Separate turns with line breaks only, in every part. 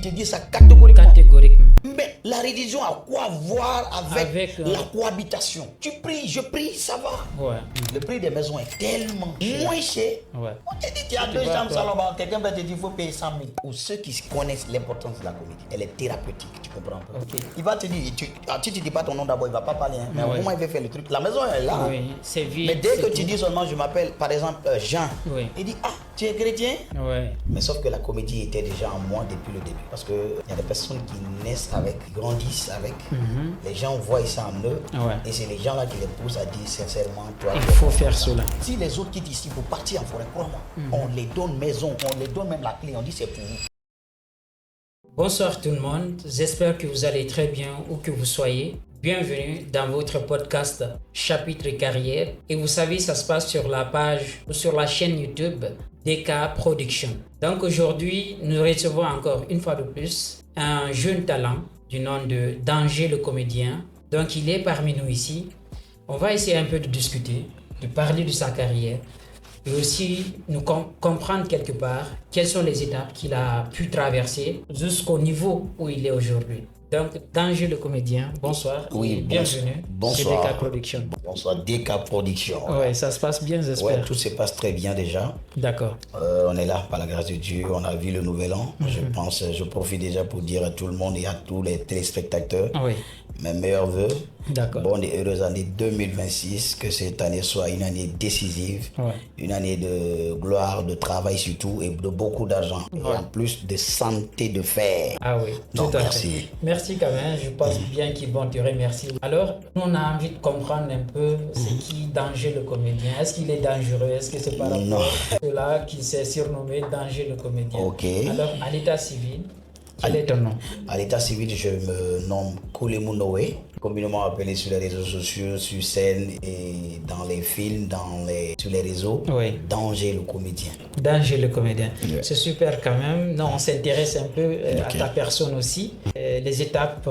te dit ça catégoriquement.
Catégoriquement.
Mais la religion a quoi voir avec la cohabitation? Tu pries, je prie, ça va.
Ouais.
Le prix des maisons est tellement moins cher.
Ouais.
On te dit, tu as 2 chambres, salon, quelqu'un va te dire, il faut payer 100 000. Pour ceux qui connaissent l'importance de la comédie, elle est thérapeutique, tu comprends pas?
Okay.
Il va te dire, si tu ne dis pas ton nom d'abord, il ne va pas parler. Hein. Mais au moment où il veut faire le truc, la maison est là.
Oui, c'est vite.
Mais dès que tu dis seulement, je m'appelle, par exemple, Jean,
oui.
il dit, ah, tu es chrétien?
Oui.
Mais sauf que la comédie était déjà en moi depuis le début. Parce qu'il y a des personnes qui naissent avec, qui grandissent avec. Les gens voient ça en eux.
Ouais.
Et c'est les gens-là qui les poussent à dire sincèrement, toi,
il faut faire cela.
Si les autres quittent ici pour partir en forêt, crois-moi, on les donne maison, on les donne même la clé, on dit c'est pour vous.
Bonsoir tout le monde, j'espère que vous allez très bien où que vous soyez. Bienvenue dans votre podcast Chapitre Carrière. Et vous savez, ça se passe sur la page ou sur la chaîne YouTube DK Production. Donc aujourd'hui, nous recevons encore une fois de plus un jeune talent du nom de Danger le comédien. Donc il est parmi nous ici. On va essayer un peu de discuter, de parler de sa carrière et aussi nous comprendre quelque part quelles sont les étapes qu'il a pu traverser jusqu'au niveau où il est aujourd'hui. Donc, Danger le comédien, bonsoir.
Oui,
et bienvenue
bonsoir.
chez DK Production.
Bonsoir, DK Production.
Ouais, ça se passe bien, j'espère.
Ouais, tout se passe très bien déjà.
D'accord.
On est là par la grâce de Dieu, on a vu le nouvel an. Je profite déjà pour dire à tout le monde et à tous les téléspectateurs mes meilleurs vœux.
D'accord.
Bonne et heureuse année 2026, que cette année soit une année décisive, une année de gloire, de travail surtout et de beaucoup d'argent. Et en plus de santé de fer.
Ah oui,
donc,
tout à
merci.
fait. Merci quand même, je pense bien qu'ils vont te remercier. Alors, on a envie de comprendre un peu c'est qui Danger le comédien. Est-ce qu'il est dangereux? Est-ce que c'est par rapport à cela qu'il s'est surnommé Danger le comédien?
Ok.
Alors, à l'état civil, quel est ton nom?
À l'état civil, je me nomme Koulemou Noé, communément appelé sur les réseaux sociaux, sur scène et dans les films, sur les réseaux.
Oui.
Danger le comédien.
Danger le comédien. C'est super quand même. Non, on s'intéresse un peu à ta personne aussi. Les étapes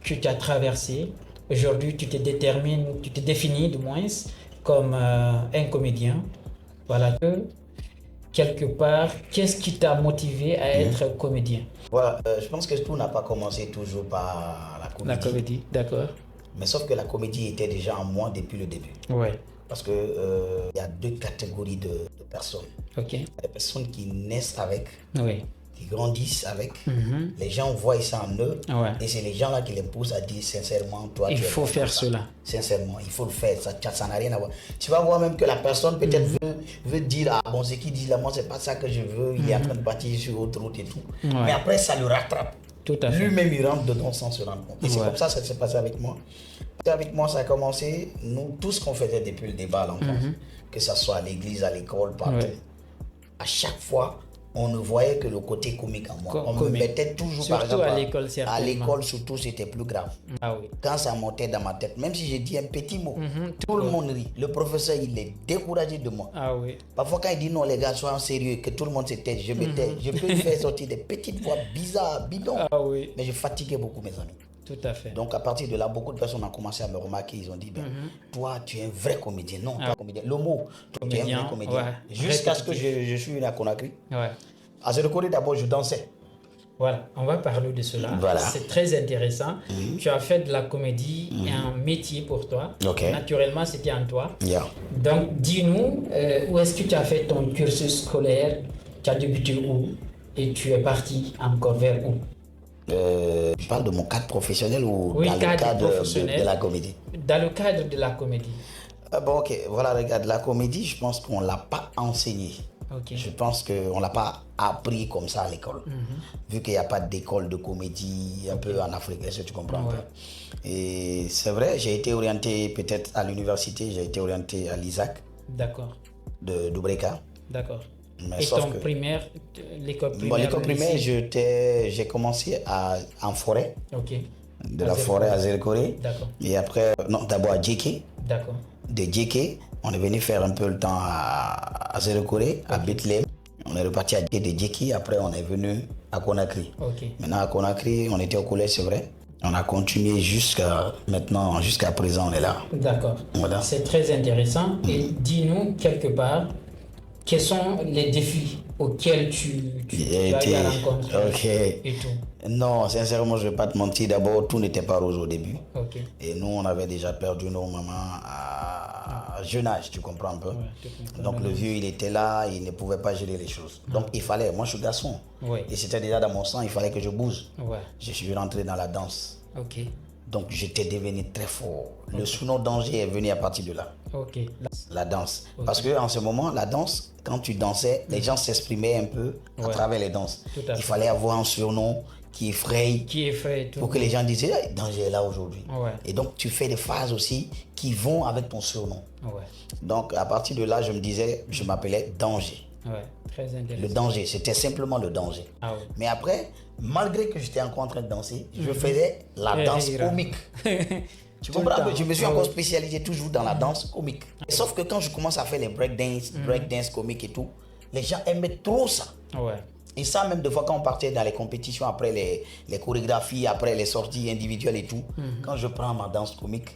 que tu as traversées. Aujourd'hui, tu te définis du moins comme un comédien. Voilà. Quelque part, qu'est-ce qui t'a motivé à être comédien?
Voilà, je pense que tout n'a pas commencé toujours par la comédie.
La comédie, d'accord.
Mais sauf que la comédie était déjà en moi depuis le début.
Ouais.
Parce que y a 2 catégories de personnes.
Ok.
Il y a des personnes qui naissent avec, qui grandissent avec. Les gens voient ça en eux. Et c'est les gens-là qui les poussent à dire sincèrement, toi,
il faut faire cela.
Sincèrement, il faut le faire. Ça n'a rien à voir. Tu vas voir même que la personne peut-être veut dire, ah bon, ce qu'il dit là, moi, c'est pas ça que je veux. Il est en train de partir sur autre route et tout. Mais après, ça le rattrape.
Tout à fait.
Lui-même, il rentre dedans sans se rendre compte. Et c'est comme ça que ça s'est passé avec moi. Avec moi, ça a commencé, nous, tout ce qu'on faisait depuis le débat à l'enfance, que ce soit à l'église, à l'école, partout. À chaque fois, on ne voyait que le côté comique en moi. On me mettait toujours,
surtout
par exemple,
à l'école, certainement.
À l'école, surtout, c'était plus grave.
Ah oui.
Quand ça montait dans ma tête, même si j'ai dit un petit mot, tout le monde rit. Le professeur, il est découragé de moi.
Ah oui.
Parfois, quand il dit non, les gars, soyez sérieux, que tout le monde se tait, je me tais. Je peux lui faire sortir des petites voix bizarres, bidons.
Ah oui.
Mais je fatiguais beaucoup mes amis.
Tout à fait.
Donc à partir de là, beaucoup de personnes ont commencé à me remarquer. Ils ont dit, toi, tu es un vrai comédien. Non, pas comédien. Le mot, toi, tu es un vrai comédien. Jusqu'à ce que je suis venu à Conakry. À Zéro-Corée, d'abord, je dansais.
Voilà, on va parler de cela.
Voilà.
C'est très intéressant. Tu as fait de la comédie un métier pour toi. Naturellement, c'était en toi. Donc, dis-nous, où est-ce que tu as fait ton cursus scolaire? Tu as débuté où? Et tu es parti encore vers où?
Tu parles de mon cadre professionnel ou
dans
le cadre de la comédie?
Dans le cadre de la comédie.
Bon, ok. Voilà, regarde, la comédie, je pense qu'on ne l'a pas enseigné. Je pense qu'on ne l'a pas appris comme ça à l'école. Vu qu'il n'y a pas d'école de comédie un peu en Afrique, est-ce que tu comprends? Et c'est vrai, j'ai été orienté peut-être à l'université, j'ai été orienté à l'ISAC.
D'accord.
De Dubreka.
D'accord.
Mais
et ton primaire, l'école primaire?
Bon, l'école primaire, j'ai commencé en forêt. De la forêt à Zéro-Corée.
D'accord.
Et après, non, d'abord à Djeke.
D'accord.
De Djeke, on est venu faire un peu le temps à Zéro-Corée, à Bethlehem. On est reparti à Djeke, après on est venu à Conakry. Maintenant à Conakry, on était au collège, c'est vrai. On a continué jusqu'à maintenant, jusqu'à présent, on est là.
D'accord.
Voilà.
C'est très intéressant. Et dis-nous quelque part, quels sont les défis auxquels tu as eu à rencontrer et tout?
Non, sincèrement, je ne vais pas te mentir. D'abord, tout n'était pas rose au début.
Okay.
Et nous, on avait déjà perdu nos mamans à jeune âge, tu comprends un peu. Ouais, donc le vieux, il était là, il ne pouvait pas gérer les choses. Donc il fallait, moi je suis garçon. Ouais. Et c'était déjà dans mon sang, il fallait que je bouge. Ouais. Je suis rentré dans la danse. Okay. Donc j'étais devenu très fort. Okay. Le surnom danger est venu à partir de là. Okay. La danse. Okay. Parce qu'en ce moment, la danse, quand tu dansais, les gens s'exprimaient un peu à travers les danses. Il fallait avoir un surnom qui effraie pour que les gens disent hey, danger est là aujourd'hui. Ouais. Et donc tu fais des phases aussi qui vont avec ton surnom. Ouais. Donc à partir de là, je me disais, je m'appelais Danger.
Ouais, très intéressant.
Le danger, c'était simplement le danger. Ah ouais. Mais après, malgré que j'étais encore en train de danser, je faisais la danse comique. Tu comprends? Je me suis encore spécialisé toujours dans la danse comique. Sauf que quand je commence à faire les breakdance comiques et tout, les gens aimaient trop ça. Ouais. Et ça, même des fois, quand on partait dans les compétitions, après les chorégraphies, après les sorties individuelles et tout, quand je prends ma danse comique,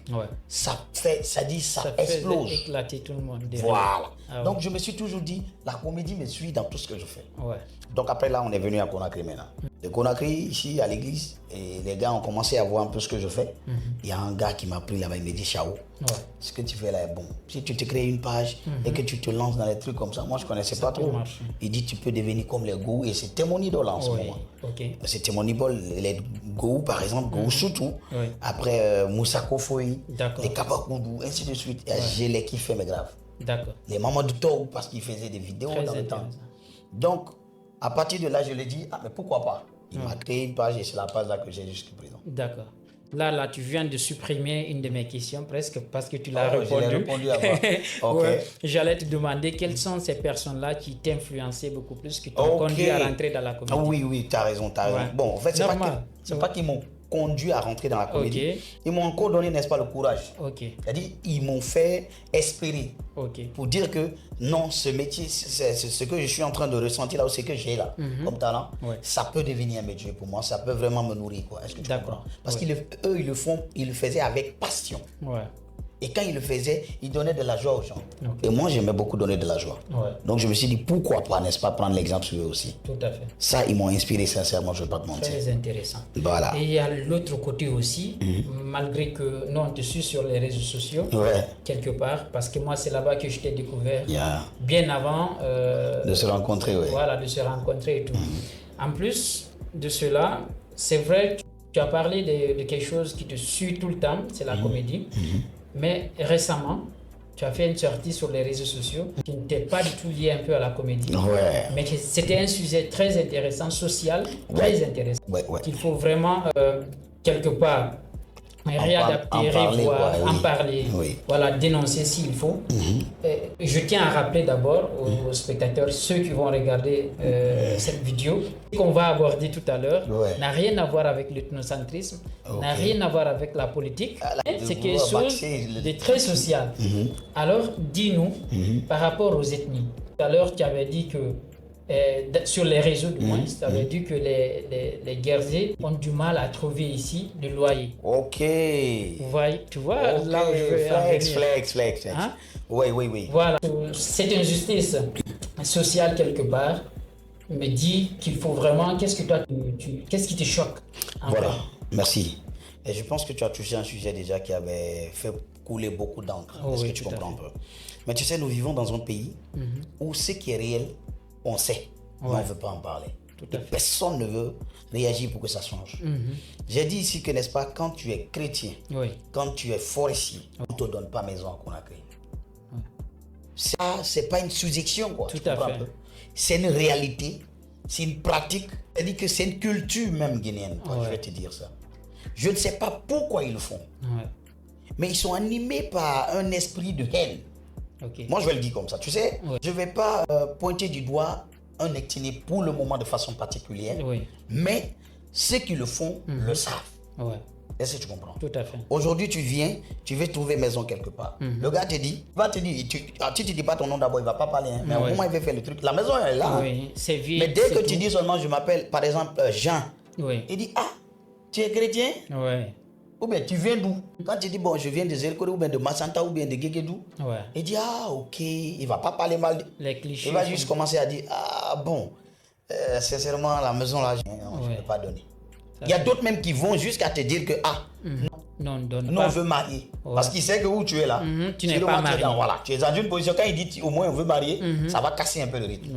ça explose.
Fait éclater tout le monde.
Voilà. Ah, donc, je me suis toujours dit, la comédie me suit dans tout ce que je fais. Ouais. Donc, après là, on est venu à Conakry maintenant. De Conakry, ici, à l'église, et les gars ont commencé à voir un peu ce que je fais. Il y a un gars qui m'a pris là-bas, il m'a dit, Chao, ce que tu fais là est bon. Si tu te crées une page et que tu te lances dans les trucs comme ça, moi, je ne connaissais pas trop. Il dit, tu peux devenir comme les Gou. Et c'était mon idole en ce moment. Okay. C'était mon idole, les Gou, par exemple, Gou Soutou. Après, Moussa Kofoui, les Kabakoudou, ainsi de suite. Je les kiffais, mais grave. Les Mamadou Togo, parce qu'ils faisaient des vidéos dans le temps. Donc, à partir de là, je lui ai dit, ah, mais pourquoi pas? Il m'a créé une page et c'est la page là que j'ai jusqu'à présent.
D'accord. Là, tu viens de supprimer une de mes questions presque parce que tu l'as répondu.
Je l'ai répondu avant. Okay.
Ouais, j'allais te demander quelles sont ces personnes-là qui t'influençaient beaucoup plus, qui t'ont conduit à rentrer dans la comédie.
Oui, tu as raison. Ouais. Bon, en fait, c'est pas qu'ils m'ont conduit à rentrer dans la comédie. Ils m'ont encore donné, n'est-ce pas, le courage. C'est-à-dire, ils m'ont fait espérer pour dire que non, ce métier, c'est ce que je suis en train de ressentir là, ou ce que j'ai là comme talent, ça peut devenir un métier pour moi, ça peut vraiment me nourrir, quoi. Est-ce que tu comprends? Parce qu'eux, ils le faisaient avec passion. Ouais. Et quand ils le faisaient, ils donnaient de la joie aux gens. Et moi, j'aimais beaucoup donner de la joie. Ouais. Donc, je me suis dit, pourquoi pas, n'est-ce pas, prendre l'exemple sur eux aussi.
Tout à fait.
Ça, ils m'ont inspiré sincèrement, je ne vais pas te mentir.
Très intéressant.
Voilà.
Et il y a l'autre côté aussi, malgré que nous, on te suit sur les réseaux sociaux, quelque part, parce que moi, c'est là-bas que je t'ai découvert, bien avant...
de se rencontrer,
Voilà, de se rencontrer et tout. En plus de cela, c'est vrai, tu as parlé de quelque chose qui te suit tout le temps, c'est la comédie. Mais récemment, tu as fait une sortie sur les réseaux sociaux qui n'était pas du tout liée un peu à la comédie. Mais c'était un sujet très intéressant, social, très intéressant. Qu'il faut vraiment, quelque part, réadapter, revoir, en parler, voilà, dénoncer s'il faut. Je tiens à rappeler d'abord aux spectateurs, ceux qui vont regarder cette vidéo, ce qu'on va aborder tout à l'heure n'a rien à voir avec l'ethnocentrisme, n'a rien à voir avec la politique, c'est quelque chose de très social. Alors, dis-nous, par rapport aux ethnies, tout à l'heure tu avais dit que sur les réseaux du moins, ça veut dire que les Guerzés ont du mal à trouver ici le loyer.
Ok.
Tu vois, là où je veux
flex. Hein? Oui.
Voilà, cette injustice sociale quelque part me dit qu'il faut vraiment, qu'est-ce qui te choque?
Voilà, merci. Et je pense que tu as touché un sujet déjà qui avait fait couler beaucoup d'encre. Est-ce que tu comprends un peu? Mais tu sais, nous vivons dans un pays où ce qui est réel, on sait, mais on ne veut pas en parler. Personne ne veut réagir pour que ça change. J'ai dit ici que, n'est-ce pas, quand tu es chrétien, quand tu es forestier, on ne te donne pas maison à Conakry. Ça, ce n'est pas une suggestion, quoi.
Tout à fait.
C'est une réalité, c'est une pratique. C'est-à-dire que c'est une culture même guinéenne, je vais te dire ça. Je ne sais pas pourquoi ils le font, mais ils sont animés par un esprit de haine. Moi, je vais le dire comme ça. Tu sais, je ne vais pas pointer du doigt un ethnie pour le moment de façon particulière, mais ceux qui le font le savent. Est-ce que tu comprends?
Tout à fait.
Aujourd'hui, tu viens, tu veux trouver maison quelque part. Le gars te dit, tu ne dis pas ton nom d'abord, il ne va pas parler, mais au moment où il veut faire le truc, la maison elle est là.
C'est vide,
mais dès que tu dis seulement, je m'appelle par exemple Jean, il dit, ah, tu es chrétien? Ou bien tu viens d'où? Quand tu dis, bon, je viens de Zerkore ou bien de Massanta ou bien de Guéguédou, il dit, ah, ok, il ne va pas parler mal.
Les clichés.
Il va juste commencer à dire, ah, bon, sincèrement, la maison là, je ne peux pas donner. Il y a d'autres même qui vont jusqu'à te dire que, ah,
non,
on veut marier. Parce qu'il sait que où tu es là,
tu n'es pas marié.
Voilà, tu es dans une position, quand il dit au moins on veut marier, ça va casser un peu le rythme.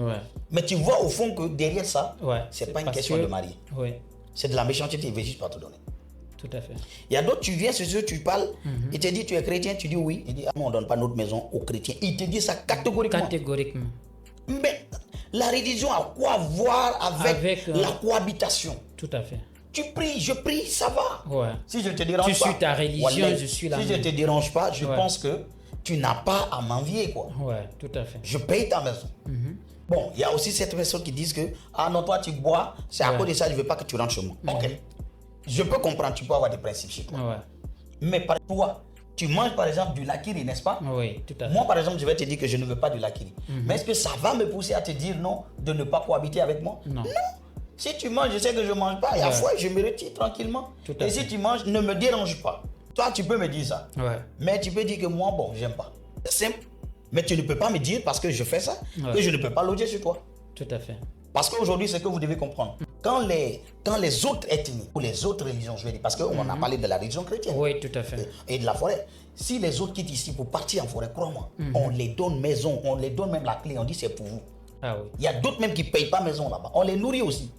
Mais tu vois au fond que derrière ça, c'est pas une question de marier. C'est de la méchanceté, il veut juste pas te donner.
Tout à fait.
Il y a d'autres, tu viens, c'est sûr, tu parles, il te dit tu es chrétien, tu dis oui, il dit ah, on ne donne pas notre maison aux chrétiens. Il te dit ça catégoriquement. Mais la religion a quoi voir avec la cohabitation?
Tout à fait.
Tu pries, je prie, ça va. Si je te dérange
pas. Tu suis ta religion, je suis la
mienne. Si je te dérange pas, je pense que tu n'as pas à m'envier, quoi.
Tout à fait.
Je paye ta maison. Bon, il y a aussi cette personne qui disent que ah non, toi tu bois, c'est à cause de ça, je ne veux pas que tu rentres chez moi. Ok. Je peux comprendre, tu peux avoir des principes chez toi. Mais par toi, tu manges par exemple du lakiri, n'est-ce pas?
Oui, tout à fait.
Moi par exemple, je vais te dire que je ne veux pas du lakiri. Mais est-ce que ça va me pousser à te dire non, de ne pas cohabiter avec moi?
Non.
Si tu manges, je sais que je ne mange pas. Et à la fois, je me retire tranquillement. Et si tu manges, ne me dérange pas. Toi, tu peux me dire ça. Mais tu peux dire que moi, bon, j'aime pas. C'est simple. Mais tu ne peux pas me dire, parce que je fais ça, que je ne peux pas loger sur toi.
Tout à fait.
Parce qu'aujourd'hui, c'est que vous devez comprendre. Quand les autres ethnies ou les autres religions, je vais dire, parce qu'on a parlé de la religion chrétienne.
Oui, tout à fait.
Et de la forêt. Si les autres quittent ici pour partir en forêt, crois-moi, on les donne maison, on les donne même la clé, on dit c'est pour vous. Il y a d'autres même qui ne payent pas maison là-bas. On les nourrit aussi.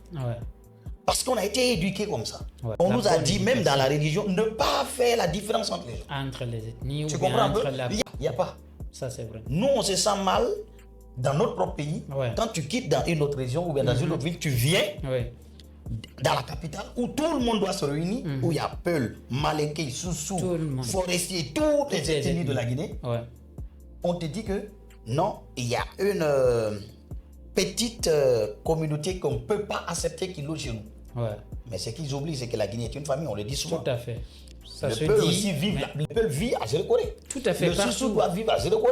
Parce qu'on a été éduqués comme ça. On nous a dit, même dans la religion, ne pas faire la différence entre les gens.
Entre les ethnies.
Tu comprends un peu? Il n'y a pas.
Ça, c'est vrai.
Nous, on se sent mal dans notre propre pays. Quand tu quittes dans une autre région ou bien dans une autre ville, tu viens dans la capitale où tout le monde doit se réunir, où il y a Peul, Malinké, Soussou, Forestier, toutes les ethnies de la Guinée. On te dit que non, il y a une petite communauté qu'on ne peut pas accepter qui loge chez nous. Mais ce qu'ils oublient, c'est que la Guinée est une famille, on le dit souvent.
Tout à fait. Ça
le Peul aussi vit à Zerkore.
Tout à fait.
Le Soussou doit vivre à Zerkore.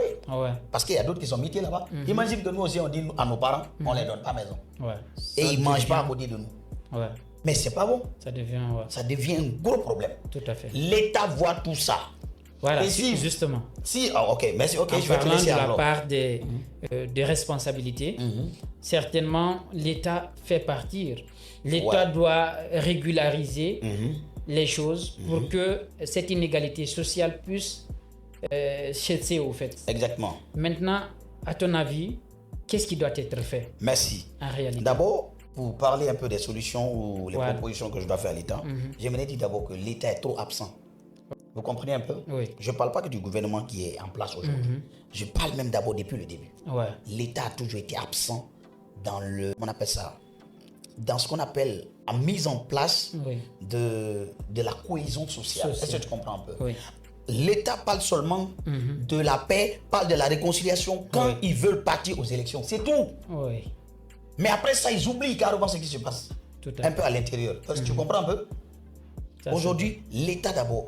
Parce qu'il y a d'autres qui sont mités là-bas. Imagine que nous aussi, on dit à nos parents, on ne les donne pas maison. Et ils ne mangent pas à côté de nous. Mais c'est pas bon.
Ça
devient un gros problème.
Tout à fait.
L'État voit tout ça.
Voilà, justement.
Ok, merci. Ok,
je vais te laisser la part des responsabilités. Certainement, l'État fait partir. L'État doit régulariser les choses pour que cette inégalité sociale puisse cesser au fait.
Exactement.
Maintenant, à ton avis, qu'est-ce qui doit être fait?
Merci.
En réalité.
D'abord, pour parler un peu des solutions ou les propositions que je dois faire à l'État, j'aimerais dire d'abord que l'État est trop absent. Vous comprenez un peu? Je ne parle pas que du gouvernement qui est en place aujourd'hui. Je parle même d'abord depuis le début. L'État a toujours été absent dans on appelle ça, dans ce qu'on appelle la mise en place de la cohésion sociale. Est-ce que tu comprends un peu? L'État parle seulement de la paix, parle de la réconciliation quand ils veulent partir aux élections. C'est tout. Mais après ça, ils oublient carrément ce qui se passe un peu à l'intérieur. Parce que tu comprends un peu? Aujourd'hui, l'État d'abord,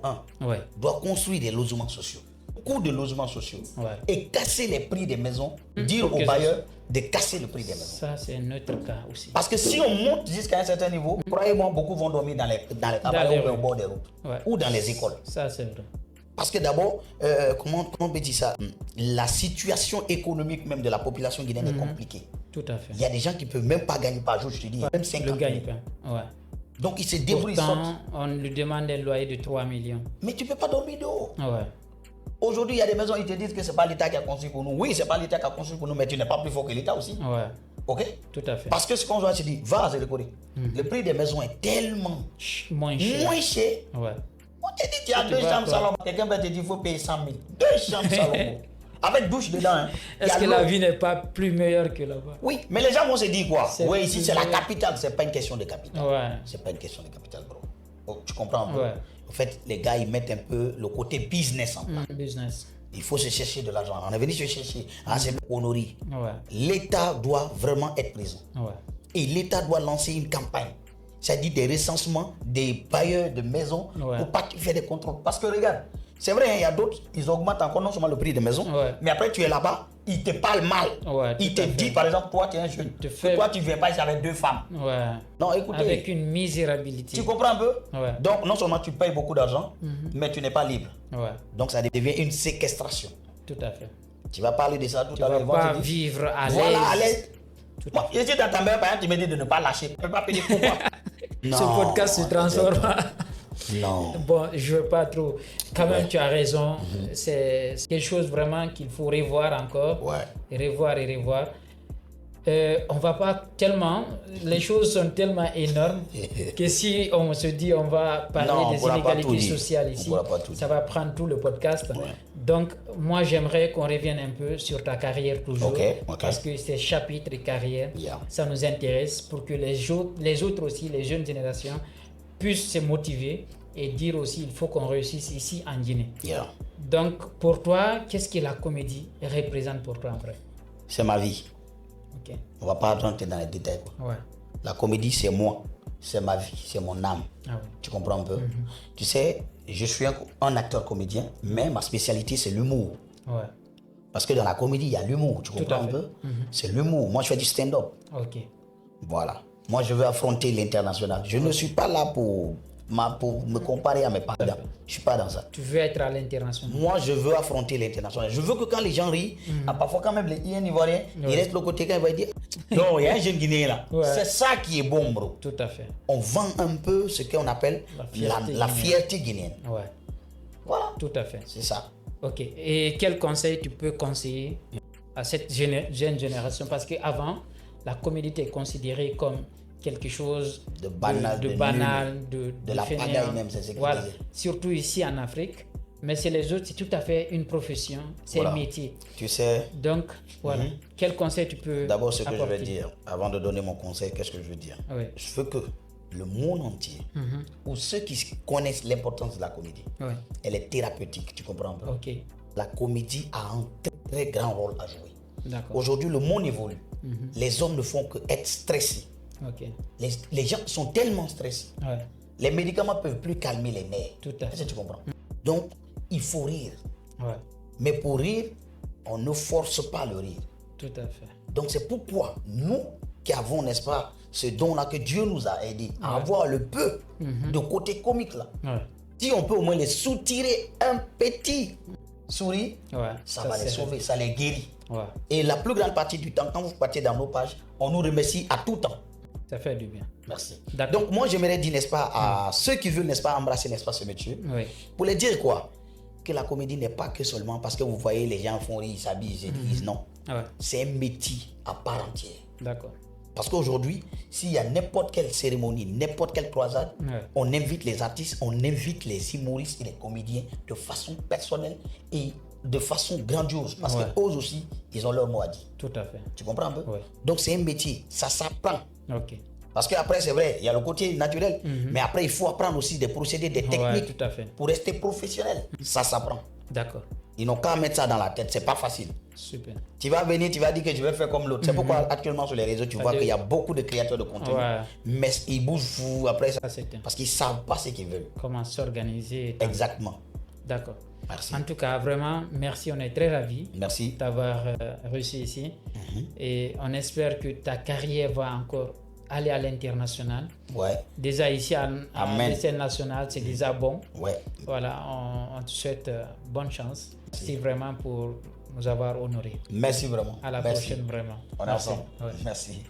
doit construire des logements sociaux. Beaucoup de logements sociaux. Et casser les prix des maisons, dire aux bailleurs de casser le prix des maisons.
Ça, c'est notre cas aussi.
Parce que si on monte jusqu'à un certain niveau, croyez-moi, beaucoup vont dormir dans les cabarets ou au bord des routes. Ou dans les écoles.
Ça, c'est vrai.
Parce que d'abord, comment on peut dire ça? La situation économique même de la population guinéenne est compliquée.
Tout à fait.
Il y a des gens qui ne peuvent même pas gagner par jour, je te dis, même 50 000.
Le gagne-pain.
Donc il se débrouille.
Pourtant, on lui demande un loyer de 3 millions.
Mais tu ne peux pas dormir dehors. Aujourd'hui, il y a des maisons, ils te disent que ce n'est pas l'État qui a construit pour nous. Oui, ce n'est pas l'État qui a construit pour nous, mais tu n'es pas plus fort que l'État aussi. Ok?
Tout à fait.
Parce que ce qu'on doit se dire, va à Zerkore. Le prix des maisons est tellement
moins cher.
On te dit, tu as 2 chambres salon. Quelqu'un va te dire, il faut payer 100 000. 2 chambres salon. Avec douche dedans.
Est-ce que la vie n'est pas plus meilleure que là-bas?
Oui, mais les gens vont se dire quoi? Oui, ici c'est la capitale, c'est pas une question de capitale. C'est pas une question de capitale, bro. Oh, tu comprends un peu? En fait, les gars, ils mettent un peu le côté business en place.
Business.
Il faut se chercher de l'argent. On est venu se chercher. C'est honoré. L'État doit vraiment être présent. Et l'État doit lancer une campagne. C'est-à-dire des recensements des bailleurs de maisons pour pas faire des contrôles. Parce que regarde, c'est vrai, il y a d'autres, ils augmentent encore non seulement le prix des maisons, mais après tu es là-bas, il te parle mal.
Ouais,
il te dit, par exemple, toi, tu es un jeune. Pourquoi tu ne viens pas ici avec 2 femmes?
Ouais.
Non, écoutez.
Avec une misérabilité.
Tu comprends un peu?
Ouais.
Donc, non seulement tu payes beaucoup d'argent, mais tu n'es pas libre.
Ouais.
Donc, ça devient une séquestration.
Tout à fait.
Tu vas parler de ça tout à l'heure.
Tu ne vas pas vivre à l'aise.
Voilà, à l'aise. Moi, je suis dans ta mère, par exemple, tu me dis de ne pas lâcher. Tu ne peux pas payer pourquoi?
Non, ce podcast se transforme.
Non.
Bon, je ne veux pas trop. Quand même, tu as raison. C'est quelque chose vraiment qu'il faut revoir encore. Revoir et revoir. On va pas tellement. Les choses sont tellement énormes que si on se dit on va parler des inégalités sociales ici, ça va prendre tout le podcast. Donc, moi, j'aimerais qu'on revienne un peu sur ta carrière toujours. Parce que ces chapitres de carrière, ça nous intéresse pour que les autres aussi, les jeunes générations, puissent se motiver et dire aussi il faut qu'on réussisse ici en Guinée. Donc, pour toi, qu'est-ce que la comédie représente pour toi après?
C'est ma vie. On ne va pas rentrer dans les détails. La comédie, c'est moi, c'est ma vie, c'est mon âme. Tu comprends un peu? Tu sais, je suis un acteur comédien, mais ma spécialité, c'est l'humour. Parce que dans la comédie, il y a l'humour. Tu comprends un peu? C'est l'humour. Moi, je fais du stand-up. Voilà. Moi, je veux affronter l'international. Je ne suis pas là pour me comparer à mes parents. Je ne suis pas dans ça.
Tu veux être à l'international.
Moi, je veux affronter l'international. Je veux que quand les gens rient, parfois quand même il y a un Ivoirien, il reste de l'autre côté quand il va dire non, il y a un jeune Guinéen là. C'est ça qui est bon, bro.
Tout à fait.
On vend un peu ce qu'on appelle la fierté guinéenne. Voilà.
Tout à fait.
C'est ça.
Ok. Et quel conseil tu peux conseiller à cette jeune génération? Parce qu'avant, la comédie était considérée comme quelque chose
de banal,
de
la pagaille même, c'est ce que
surtout ici en Afrique. Mais c'est les autres, c'est tout à fait une profession, c'est un métier.
Tu sais.
Donc, voilà. Quel conseil tu peux
D'abord, ce que je veux dire, avant de donner mon conseil, qu'est-ce que je veux dire? Je veux que le monde entier, ou ceux qui connaissent l'importance de la comédie, elle est thérapeutique, tu comprends un peu? La comédie a un très grand rôle à jouer. Aujourd'hui, le monde évolue. Les hommes ne font que être stressés. Les gens sont tellement stressés. Les médicaments ne peuvent plus calmer les nerfs. Est-ce que tu comprends? Donc, il faut rire. Mais pour rire, on ne force pas le rire.
Tout à fait.
Donc, c'est pourquoi nous qui avons, n'est-ce pas, ce don-là que Dieu nous a aidés à avoir le peu de côté comique là. Si on peut au moins les soutirer un petit sourire, ça va les sauver, ça les guérit. Et la plus grande partie du temps, quand vous partez dans nos pages, on nous remercie à tout temps.
Ça fait du bien.
Merci. Donc moi j'aimerais dire, n'est-ce pas, à ceux qui veulent, n'est-ce pas, embrasser, n'est-ce pas, ce métier, pour les dire quoi? Que la comédie n'est pas que seulement parce que vous voyez les gens font rire, ils s'habillent, ils disent non. C'est un métier à part entière.
D'accord.
Parce qu'aujourd'hui, s'il y a n'importe quelle cérémonie, n'importe quelle croisade, on invite les artistes, on invite les humoristes et les comédiens de façon personnelle et de façon grandiose. Parce qu'eux aussi, ils ont leur mot à dire.
Tout à fait.
Tu comprends un peu? Donc c'est un métier, ça s'apprend. Parce qu'après, c'est vrai, il y a le côté naturel, mais après, il faut apprendre aussi des procédés, des techniques pour rester professionnel. Ça s'apprend.
D'accord.
Ils n'ont qu'à mettre ça dans la tête, c'est pas facile.
Super.
Tu vas venir, tu vas dire que je vais faire comme l'autre. C'est pourquoi actuellement sur les réseaux, tu vois qu'il y a beaucoup de créateurs de contenu. Mais ils bougent fou après ça. Parce qu'ils ne savent pas ce qu'ils veulent.
Comment s'organiser.
Exactement.
D'accord.
Merci.
En tout cas, vraiment, merci. On est très ravis d'avoir reçu ici. Et on espère que ta carrière va encore aller à l'international. Déjà ici à l'échelle nationale, c'est déjà bon. Voilà, on te souhaite bonne chance. Merci vraiment pour nous avoir honorés.
Merci vraiment.
À la prochaine, vraiment.
On est ensemble. Merci.